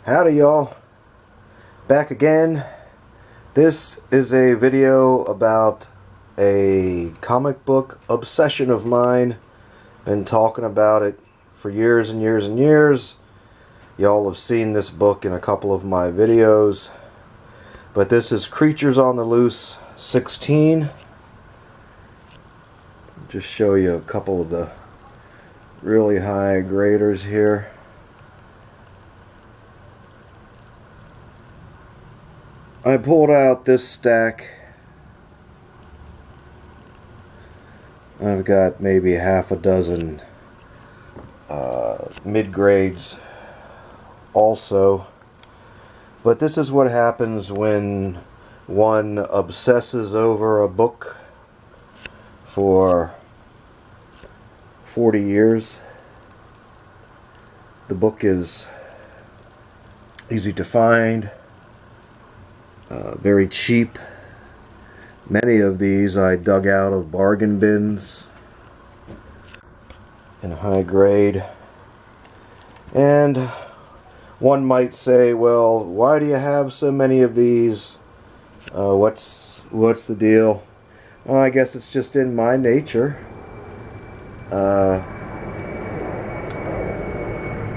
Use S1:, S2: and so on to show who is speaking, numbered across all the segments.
S1: Howdy y'all, back again. This is a video about a comic book obsession of mine. Been talking about it for years and years and years. Y'all have seen this book in a couple of my videos, but this is Creatures on the Loose 16. Just show you a couple of the really high graders here. I pulled out this stack. I've got maybe half a dozen mid-grades also. But this is what happens when one obsesses over a book for 40 years. The book is easy to find. Very cheap. Many of these I dug out of bargain bins in high grade. And one might say, well, why do you have so many of these? What's the deal? Well, I guess it's just in my nature.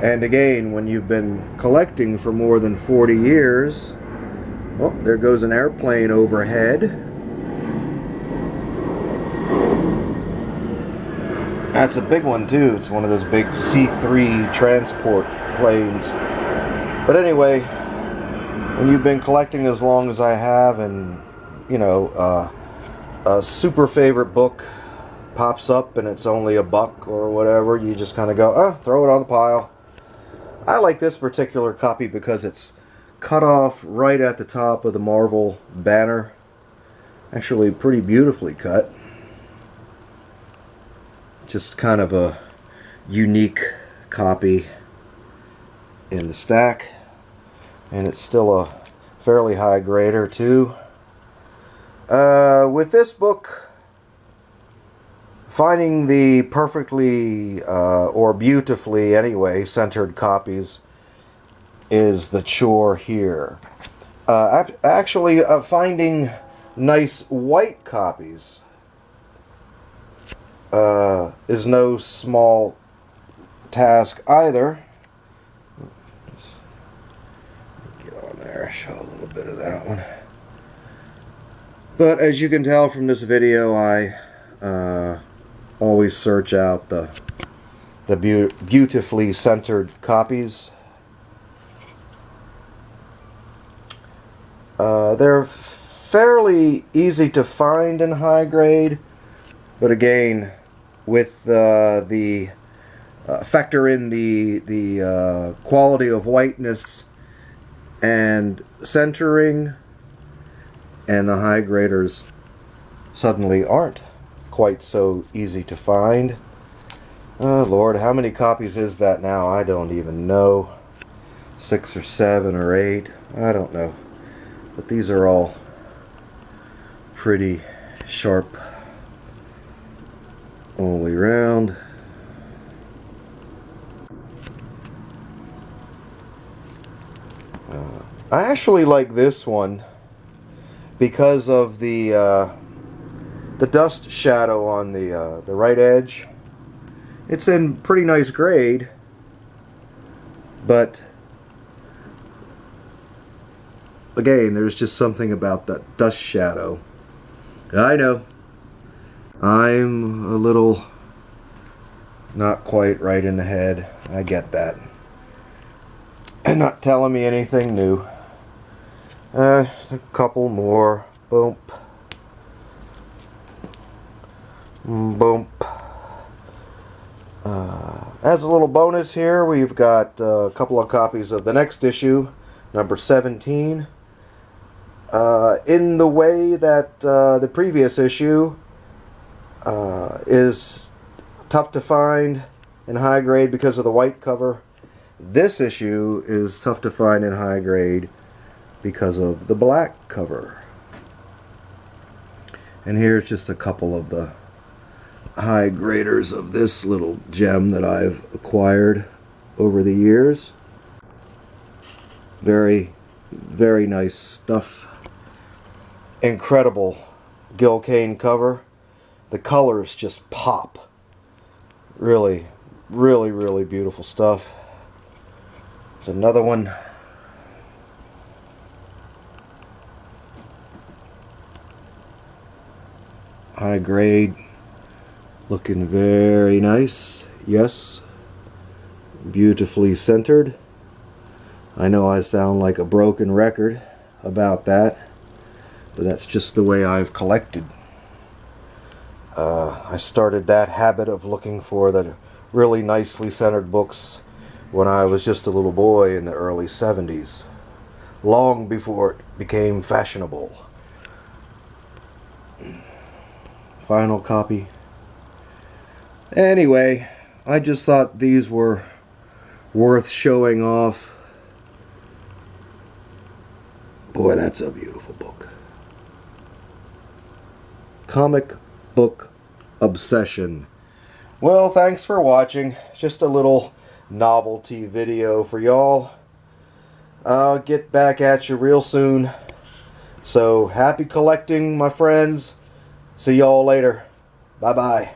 S1: And again, when you've been collecting for more than 40 years, oh, there goes an airplane overhead. That's a big one too. It's one of those big C-3 transport planes. But anyway, when you've been collecting as long as I have, and you know, a super favorite book pops up and it's only $1 or whatever, you just kind of go, throw it on the pile. I like this particular copy because it's cut off right at the top of the Marvel banner. Actually pretty beautifully cut. Just kind of a unique copy in the stack, and it's still a fairly high grader too. With this book, finding the perfectly or beautifully anyway centered copies is the chore here. Actually, finding nice white copies is no small task either. Let's get on there, show a little bit of that one. But as you can tell from this video, I always search out the beautifully centered copies. They're fairly easy to find in high grade, but again, with the factor in the quality of whiteness and centering, and the high graders suddenly aren't quite so easy to find. Oh Lord, how many copies is that now? I don't even know. 6 or 7 or 8, I don't know. But these are all pretty sharp all the way around. I actually like this one because of the dust shadow on the right edge. It's in pretty nice grade, but again, there's just something about that dust shadow. I know, I'm a little not quite right in the head. I get that. And not telling me anything new. A couple more. Boom. Boom. As a little bonus here, we've got a couple of copies of the next issue, number 17. In the way that the previous issue is tough to find in high grade because of the white cover, this issue is tough to find in high grade because of the black cover. And here's just a couple of the high graders of this little gem that I've acquired over the years. Very, very nice stuff. Incredible Gil Kane cover. The colors just pop. Really, really, really beautiful stuff. There's another one. High grade. Looking very nice. Yes. Beautifully centered. I know I sound like a broken record about that, but that's just the way I've collected. I started that habit of looking for the really nicely centered books when I was just a little boy in the early 70s, long before it became fashionable. Final copy. Anyway, I just thought these were worth showing off. Boy, that's a beautiful book. Comic Book Obsession. Well, thanks for watching. Just a little novelty video for y'all. I'll get back at you real soon. So, happy collecting, my friends. See y'all later. Bye-bye.